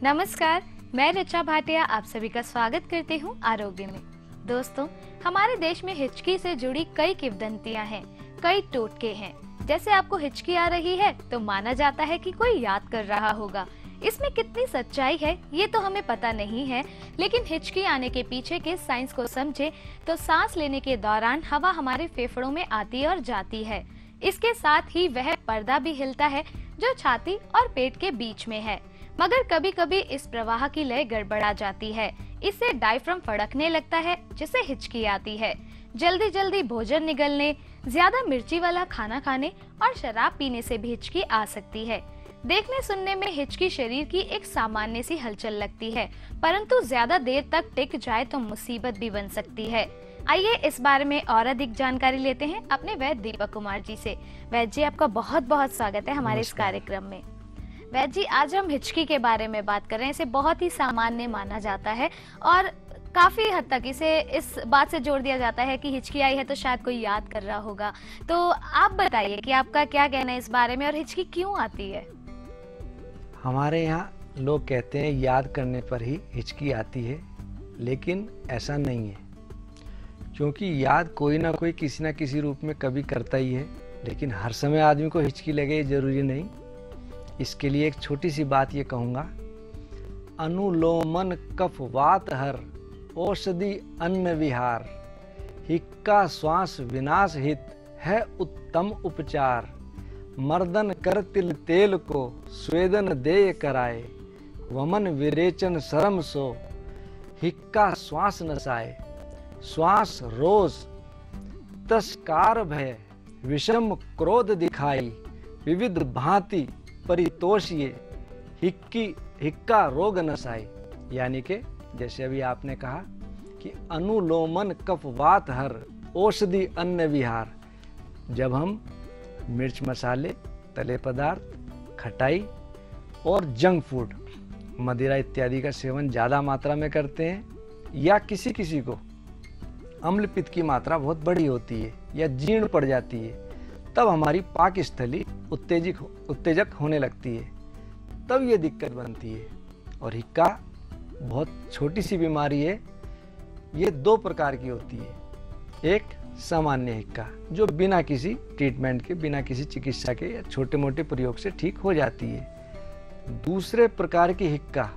नमस्कार, मैं ऋचा भाटिया आप सभी का स्वागत करती हूँ आरोग्य में। दोस्तों, हमारे देश में हिचकी से जुड़ी कई किंवदंतियां हैं, कई टोटके हैं। जैसे आपको हिचकी आ रही है तो माना जाता है कि कोई याद कर रहा होगा। इसमें कितनी सच्चाई है ये तो हमें पता नहीं है, लेकिन हिचकी आने के पीछे के साइंस को समझे तो सांस लेने के दौरान हवा हमारे फेफड़ों में आती और जाती है। इसके साथ ही वह पर्दा भी हिलता है जो छाती और पेट के बीच में है, मगर कभी कभी इस प्रवाह की लय गड़बड़ा जाती है। इससे डायफ्राम फड़कने लगता है जिससे हिचकी आती है। जल्दी जल्दी भोजन निगलने, ज्यादा मिर्ची वाला खाना खाने और शराब पीने से भी हिचकी आ सकती है। देखने सुनने में हिचकी शरीर की एक सामान्य सी हलचल लगती है, परंतु ज्यादा देर तक टिक जाए तो मुसीबत भी बन सकती है। आइए इस बारे में और अधिक जानकारी लेते हैं अपने वैद्य दीपक कुमार जी से। वैद्य जी, आपका बहुत बहुत स्वागत है हमारे इस कार्यक्रम में। वैद्य जी, आज हम हिचकी के बारे में बात कर रहे हैं। इसे बहुत ही सामान्य माना जाता है और काफी हद तक इसे इस बात से जोड़ दिया जाता है कि हिचकी आई है तो शायद कोई याद कर रहा होगा। तो आप बताइए कि आपका क्या कहना है इस बारे में और हिचकी क्यों आती है? हमारे यहाँ लोग कहते हैं याद करने पर ही हिचकी आती है, लेकिन ऐसा नहीं है। क्योंकि याद कोई ना कोई किसी ना किसी रूप में कभी करता ही है, लेकिन हर समय आदमी को हिचकी लगे ये जरूरी नहीं। इसके लिए एक छोटी सी बात ये कहूँगा, अनुलोमन कफ वात हर औषधि अन्न विहार, हिक्का श्वास विनाश हित है उत्तम उपचार, मर्दन कर तिल तेल को स्वेदन देय कराए, वमन विरेचन शरम सो हिक्का श्वास नसाए, श्वास रोज तस्कार भय विषम क्रोध दिखाई, विविध भांति परितोषिए हिक्का रोग नसाई। यानी कि जैसे अभी आपने कहा कि अनुलोमन कफ वात हर औषधि अन्न विहार। जब हम मिर्च मसाले, तले पदार्थ, खटाई और जंक फूड, मदिरा इत्यादि का सेवन ज़्यादा मात्रा में करते हैं, या किसी किसी को अम्ल पित्त की मात्रा बहुत बड़ी होती है या जीर्ण पड़ जाती है, तब हमारी पाक स्थली उत्तेजक होने लगती है, तब ये दिक्कत बनती है। और हिक्का बहुत छोटी सी बीमारी है। ये दो प्रकार की होती है। एक सामान्य हिक्का जो बिना किसी ट्रीटमेंट के, बिना किसी चिकित्सा के या छोटे मोटे प्रयोग से ठीक हो जाती है। दूसरे प्रकार की हिक्का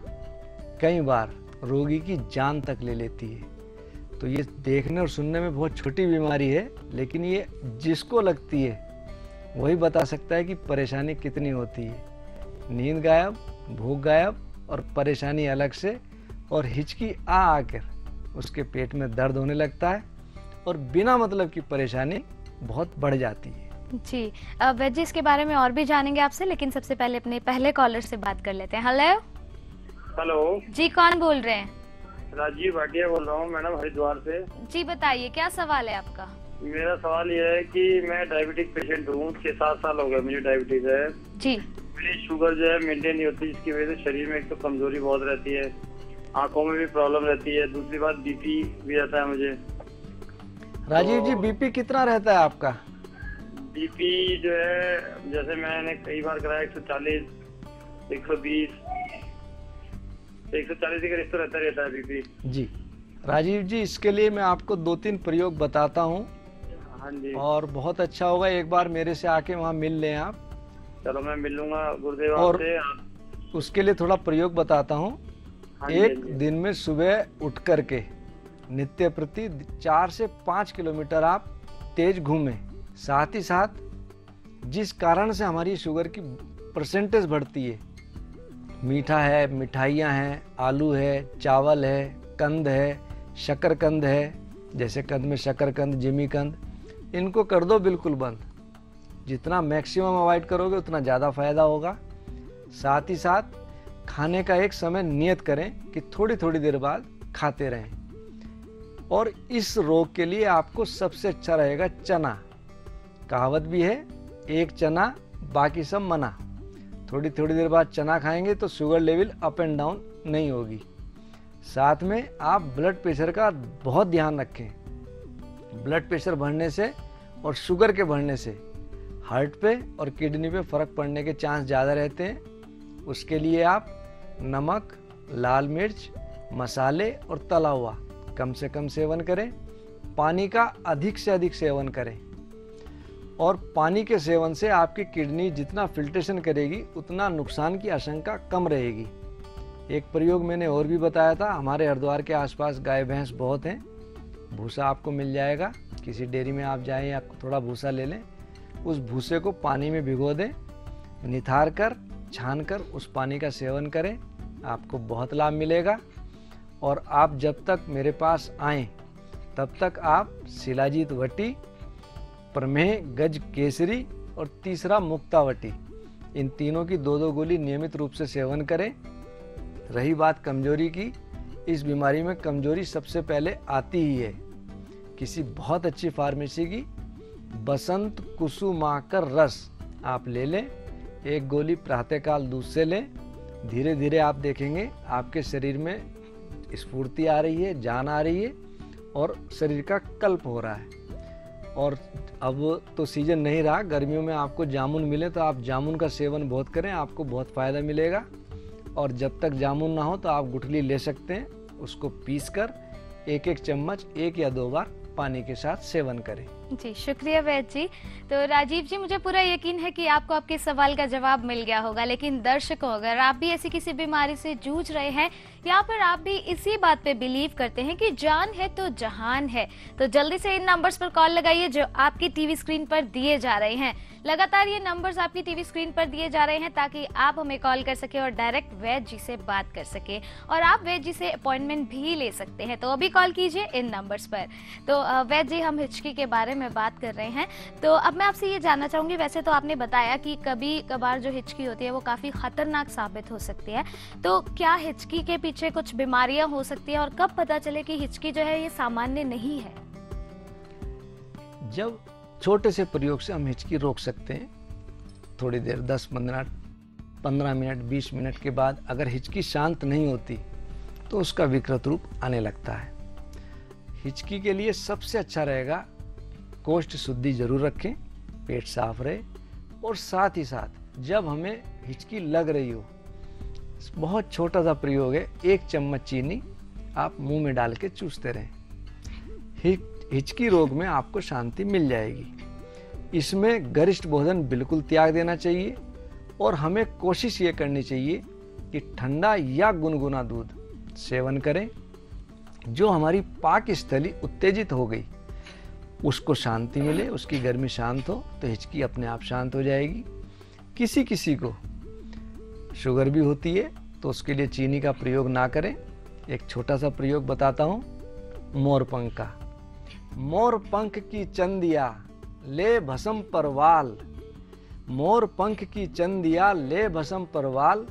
कई बार रोगी की जान तक ले लेती है। तो ये देखने और सुनने में बहुत छोटी बीमारी है, लेकिन ये जिसको लगती है वही बता सकता है कि परेशानी कितनी होती है। नींद गायब, भूख गायब और परेशानी अलग से, और हिचकी आकर उसके पेट में दर्द होने लगता है और बिना मतलब की परेशानी बहुत बढ़ जाती है। जी, वैद्य जी इसके बारे में और भी जानेंगे आपसे, लेकिन सबसे पहले अपने पहले कॉलर से बात कर लेते हैं। हेलो हेलो जी, कौन बोल रहे हैं? राजीव भाटिया बोल रहा हूँ मैडम, हरिद्वार से। जी बताइए, क्या सवाल है आपका? मेरा सवाल यह है कि मैं डायबिटिक पेशेंट हूँ, 6-7 साल हो गए मुझे डायबिटीज है जी। मेरी शुगर जो है मेंटेन नहीं होती, जिसकी वजह से शरीर में एक तो कमजोरी बहुत रहती है, आंखों में भी प्रॉब्लम रहती है, दूसरी बात बीपी भी रहता है मुझे। राजीव जी, बीपी कितना रहता है आपका? बीपी जो है, जैसे मैंने कई बार कराया 140, 120, 140 के करीब तो रहता है बीपी। जी राजीव जी, इसके लिए मैं आपको 2-3 प्रयोग बताता हूँ। हाँ जी। और बहुत अच्छा होगा एक बार मेरे से आके वहाँ मिल लें आप। चलो मैं मिल लूंगा गुरुदेव और आपसे। उसके लिए थोड़ा प्रयोग बताता हूँ। हाँ एक दिन में सुबह उठ करके नित्य प्रति 4 से 5 किलोमीटर आप तेज घूमें। साथ ही साथ जिस कारण से हमारी शुगर की परसेंटेज बढ़ती है, मीठा है, मिठाइयाँ हैं, आलू है, चावल है, कंद है, शकरकंद है, जैसे कंद में शकरकंद, जिमीकंद, इनको कर दो बिल्कुल बंद। जितना मैक्सिमम अवॉइड करोगे उतना ज़्यादा फायदा होगा। साथ ही साथ खाने का एक समय नियत करें कि थोड़ी थोड़ी देर बाद खाते रहें। और इस रोग के लिए आपको सबसे अच्छा रहेगा चना। कहावत भी है, एक चना बाकी सब मना। थोड़ी थोड़ी देर बाद चना खाएंगे तो sugar level up and down नहीं होगी। साथ में आप ब्लड प्रेशर का बहुत ध्यान रखें। ब्लड प्रेशर बढ़ने से और शुगर के बढ़ने से हार्ट पे और किडनी पे फर्क पड़ने के चांस ज़्यादा रहते हैं। उसके लिए आप नमक लाल मिर्च, मसाले और तला हुआ कम से कम सेवन करें। पानी का अधिक से अधिक सेवन करें और पानी के सेवन से आपकी किडनी जितना फिल्ट्रेशन करेगी उतना नुकसान की आशंका कम रहेगी। एक प्रयोग मैंने और भी बताया था, हमारे हरिद्वार के आसपास गाय भैंस बहुत हैं, भूसा आपको मिल जाएगा, किसी डेयरी में आप जाएं या थोड़ा भूसा ले लें, उस भूसे को पानी में भिगो दें, निथार कर छान कर उस पानी का सेवन करें, आपको बहुत लाभ मिलेगा। और आप जब तक मेरे पास आएँ तब तक आप शिलाजीत वटी, प्रमेह गज केसरी और तीसरा मुक्तावटी, इन तीनों की 2-2 गोली नियमित रूप से सेवन करें। रही बात कमजोरी की, इस बीमारी में कमजोरी सबसे पहले आती ही है। किसी बहुत अच्छी फार्मेसी की बसंत कुसुमाकर रस आप ले लें, 1 गोली प्रातःकाल दूध से लें। धीरे धीरे आप देखेंगे आपके शरीर में स्फूर्ति आ रही है, जान आ रही है और शरीर का कल्प हो रहा है। और अब तो सीजन नहीं रहा, गर्मियों में आपको जामुन मिले तो आप जामुन का सेवन बहुत करें, आपको बहुत फ़ायदा मिलेगा। और जब तक जामुन ना हो तो आप गुठली ले सकते हैं, उसको पीसकर 1-1 चम्मच 1 या 2 बार पानी के साथ सेवन करें। जी शुक्रिया वैद्य जी। तो राजीव जी, मुझे पूरा यकीन है कि आपको आपके सवाल का जवाब मिल गया होगा, लेकिन दर्शकों, अगर आप भी ऐसी किसी बीमारी से जूझ रहे हैं या फिर आप भी इसी बात पे बिलीव करते हैं कि जान है तो जहान है, तो जल्दी से इन नंबर्स पर कॉल लगाइए जो आपकी टीवी स्क्रीन पर दिए जा रहे हैं। लगातार ये नंबर्स आपकी टीवी स्क्रीन पर दिए जा रहे हैं ताकि आप हमें कॉल कर सके और डायरेक्ट वैद्य जी से बात कर सके, और आप वैद्य जी से अपॉइंटमेंट भी ले सकते हैं। तो अभी कॉल कीजिए इन नंबर्स पर। तो वैद्य जी, हम हिचकी के बारे में बात कर रहे हैं, तो अब मैं आपसे ये जानना चाहूंगी, वैसे तो आपने बताया कि कभी कभार जो हिचकी होती है वो काफी खतरनाक साबित हो सकती है, तो क्या हिचकी के पीछे कुछ बीमारियां हो सकती है और कब पता चले कि हिचकी जो है ये सामान्य नहीं है? जब छोटे से प्रयोग से हम हिचकी रोक सकते हैं, थोड़ी देर 10-15 मिनट 20 मिनट के बाद अगर हिचकी शांत नहीं होती तो उसका विकृत रूप आने लगता है। हिचकी के लिए सबसे अच्छा रहेगा कोष्ठ शुद्धि जरूर रखें, पेट साफ रहे, और साथ ही साथ जब हमें हिचकी लग रही हो, बहुत छोटा सा प्रयोग है, 1 चम्मच चीनी आप मुंह में डाल के चूसते रहें। हिचकी रोग में आपको शांति मिल जाएगी। इसमें गरिष्ठ भोजन बिल्कुल त्याग देना चाहिए और हमें कोशिश ये करनी चाहिए कि ठंडा या गुनगुना दूध सेवन करें। जो हमारी पाक स्थली उत्तेजित हो गई उसको शांति मिले, उसकी गर्मी शांत हो तो हिचकी अपने आप शांत हो जाएगी। किसी किसी को शुगर भी होती है तो उसके लिए चीनी का प्रयोग ना करें। एक छोटा सा प्रयोग बताता हूँ, मोरपंख का। मोर पंख की चंदिया ले भस्म परवाल, मोर पंख की चंदिया ले भस्म परवाल,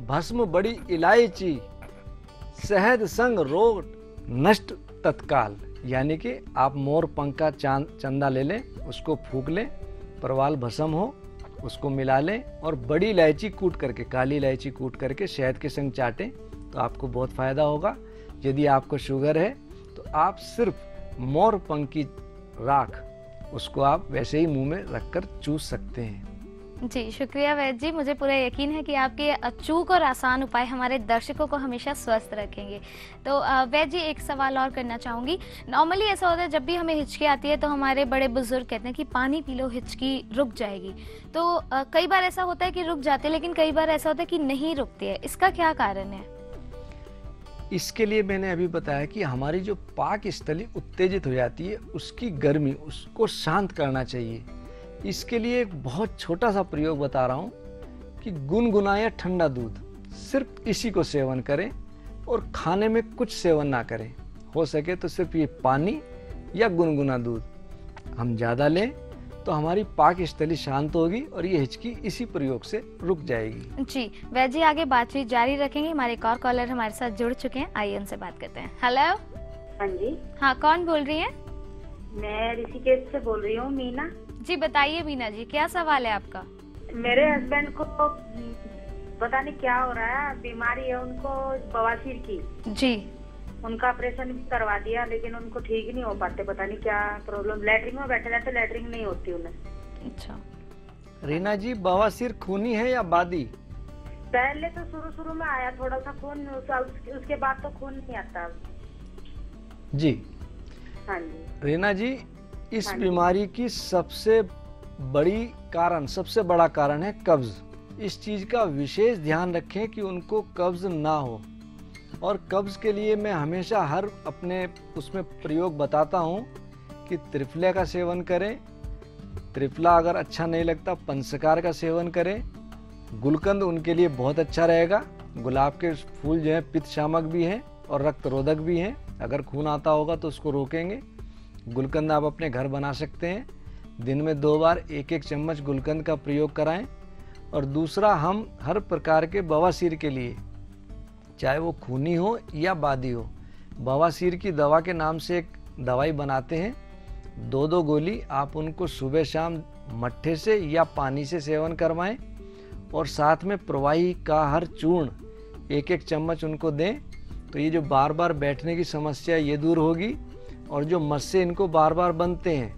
भस्म बड़ी इलायची शहद संग रोग नष्ट तत्काल। यानी कि आप मोर पंख का चंदा ले लें, उसको फूंक लें, परवाल भस्म हो उसको मिला लें और बड़ी इलायची कूट करके, काली इलायची कूट करके शहद के संग चाटें तो आपको बहुत फायदा होगा। यदि आपको शुगर है तो आप सिर्फ मोर पंख की राख उसको आप वैसे ही मुंह में रखकर चूस सकते हैं। जी शुक्रिया वैद्य जी, मुझे पूरा यकीन है कि आपके अचूक और आसान उपाय हमारे दर्शकों को हमेशा स्वस्थ रखेंगे। तो वैद्य जी, एक सवाल और करना चाहूँगी। नॉर्मली ऐसा होता है जब भी हमें हिचकी आती है तो हमारे बड़े बुजुर्ग कहते हैं कि पानी पी लो, हिचकी रुक जाएगी। तो कई बार ऐसा होता है कि रुक जाती है, लेकिन कई बार ऐसा होता है कि नहीं रुकती है, इसका क्या कारण है? इसके लिए मैंने अभी बताया कि हमारी जो पाक स्थली उत्तेजित हो जाती है उसकी गर्मी, उसको शांत करना चाहिए। इसके लिए एक बहुत छोटा सा प्रयोग बता रहा हूँ कि गुनगुनाया ठंडा दूध, सिर्फ इसी को सेवन करें और खाने में कुछ सेवन ना करें। हो सके तो सिर्फ ये पानी या गुनगुना दूध हम ज़्यादा लें तो हमारी पाक स्थली शांत होगी और ये हिचकी इसी प्रयोग से रुक जाएगी। जी वैद्य जी, आगे बातचीत जारी रखेंगे। हमारे एक और कॉलर हमारे साथ जुड़ चुके हैं, आइए उनसे बात करते हैं। हेलो। हाँ जी। हाँ, कौन बोल रही है? मैं ऋषिकेश से बोल रही हूँ, मीना। जी बताइए मीना जी, क्या सवाल है आपका? मेरे हस्बैंड को पता नहीं क्या हो रहा है, बीमारी है उनको बवासीर की। जी। उनका ऑपरेशन भी करवा दिया लेकिन उनको ठीक नहीं हो पाते, पता नहीं क्या प्रॉब्लम। लैटरिन में बैठे रहते, लैटरिन नहीं होती उन्हें। अच्छा। रीना जी, बवासीर खूनी है या बादी? पहले तो शुरू में आया थोड़ा सा खून, उसके बाद तो खून नहीं आता। जी हाँ जी। रीना जी, इस हाँ जी। बीमारी की सबसे बड़ा कारण है कब्ज। इस चीज का विशेष ध्यान रखें कि उनको कब्ज ना हो। और कब्ज के लिए मैं हमेशा हर अपने उसमें प्रयोग बताता हूँ कि त्रिफले का सेवन करें। त्रिफला अगर अच्छा नहीं लगता, पंचकार का सेवन करें। गुलकंद उनके लिए बहुत अच्छा रहेगा। गुलाब के फूल जो है पित्त शामक भी हैं और रक्त रोधक भी हैं। अगर खून आता होगा तो उसको रोकेंगे। गुलकंद आप अपने घर बना सकते हैं। दिन में 2 बार 1-1 चम्मच गुलकंद का प्रयोग कराएं। और दूसरा, हम हर प्रकार के बवासीर के लिए, चाहे वो खूनी हो या बादी हो, बवासीर की दवा के नाम से एक दवाई बनाते हैं। 2-2 गोली आप उनको सुबह शाम मट्ठे से या पानी से सेवन करवाएं। और साथ में प्रवाही का हर चूर्ण 1-1 चम्मच उनको दें। तो ये जो बार बार बैठने की समस्या ये दूर होगी। और जो मस्से इनको बार बार बनते हैं,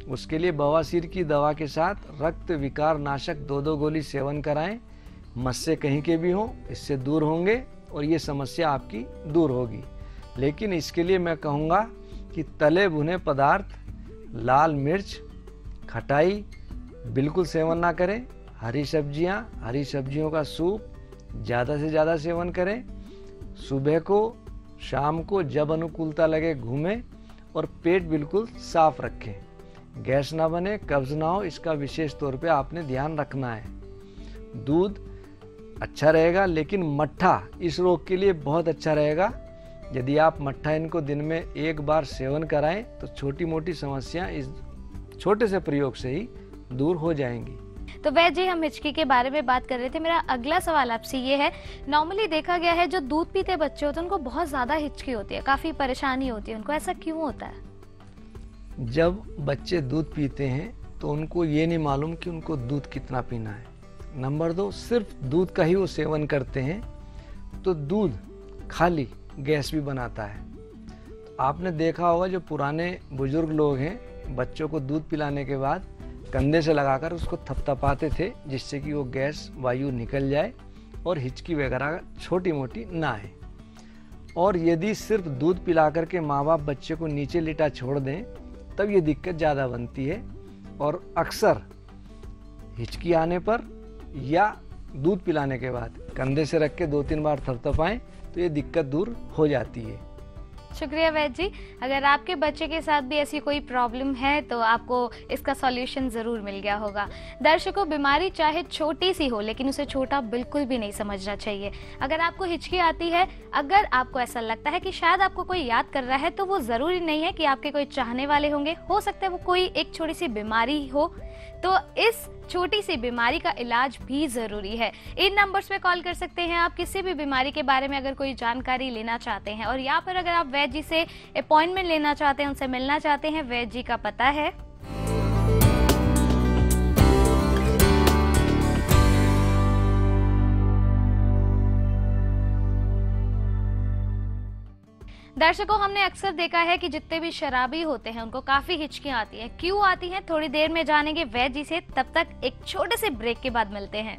उसके लिए बवासीर की दवा के साथ रक्त विकार नाशक 2-2 गोली सेवन कराएं। मस्से कहीं के भी हों, इससे दूर होंगे और ये समस्या आपकी दूर होगी। लेकिन इसके लिए मैं कहूँगा कि तले भुने पदार्थ, लाल मिर्च, खटाई बिल्कुल सेवन ना करें। हरी सब्जियों का सूप ज़्यादा से ज़्यादा सेवन करें। सुबह को, शाम को जब अनुकूलता लगे घूमें। और पेट बिल्कुल साफ रखें। गैस ना बने, कब्ज ना हो, इसका विशेष तौर पे आपने ध्यान रखना है। दूध अच्छा रहेगा, लेकिन मट्ठा इस रोग के लिए बहुत अच्छा रहेगा। यदि आप मट्ठा इनको दिन में 1 बार सेवन कराएं तो छोटी मोटी समस्या इस छोटे से प्रयोग से ही दूर हो जाएंगी। तो वैद्य जी, हम हिचकी के बारे में बात कर रहे थे। मेरा अगला सवाल आपसे ये है, नॉर्मली देखा गया है जो दूध पीते बच्चे होते हैं उनको बहुत ज्यादा हिचकी होती है, काफी परेशानी होती है उनको, ऐसा क्यों होता है? जब बच्चे दूध पीते हैं तो उनको ये नहीं मालूम कि उनको दूध कितना पीना है। नंबर 2, सिर्फ दूध का ही वो सेवन करते हैं तो दूध खाली गैस भी बनाता है। तो आपने देखा होगा जो पुराने बुजुर्ग लोग हैं, बच्चों को दूध पिलाने के बाद कंधे से लगाकर उसको थपथपाते थे, जिससे कि वो गैस वायु निकल जाए और हिचकी वगैरह छोटी मोटी ना आए। और यदि सिर्फ दूध पिलाकर के माँ बाप बच्चे को नीचे लिटा छोड़ दें तब ये दिक्कत ज़्यादा बनती है। और अक्सर हिचकी आने पर या दूध पिलाने के बाद कंधे से रख के 2-3 बार थपथपाएं तो ये दिक्कत दूर हो जाती है। शुक्रिया वैद्य जी। अगर आपके बच्चे के साथ भी ऐसी कोई प्रॉब्लम है तो आपको इसका सॉल्यूशन ज़रूर मिल गया होगा। दर्शकों, बीमारी चाहे छोटी सी हो लेकिन उसे छोटा बिल्कुल भी नहीं समझना चाहिए। अगर आपको हिचकी आती है, अगर आपको ऐसा लगता है कि शायद आपको कोई याद कर रहा है, तो वो ज़रूरी नहीं है कि आपके कोई चाहने वाले होंगे। हो सकता है वो कोई एक छोटी सी बीमारी हो। तो इस छोटी सी बीमारी का इलाज भी जरूरी है। इन नंबर्स पे कॉल कर सकते हैं आप किसी भी बीमारी के बारे में अगर कोई जानकारी लेना चाहते हैं, और या फिर अगर आप वैद्य जी से अपॉइंटमेंट लेना चाहते हैं, उनसे मिलना चाहते हैं। वैद्य जी का पता है दर्शकों, हमने अक्सर देखा है कि जितने भी शराबी होते हैं उनको काफी हिचकियां आती हैं। क्यों आती हैं, थोड़ी देर में जानेंगे वैद्य जी से। तब तक एक छोटे से ब्रेक के बाद मिलते हैं।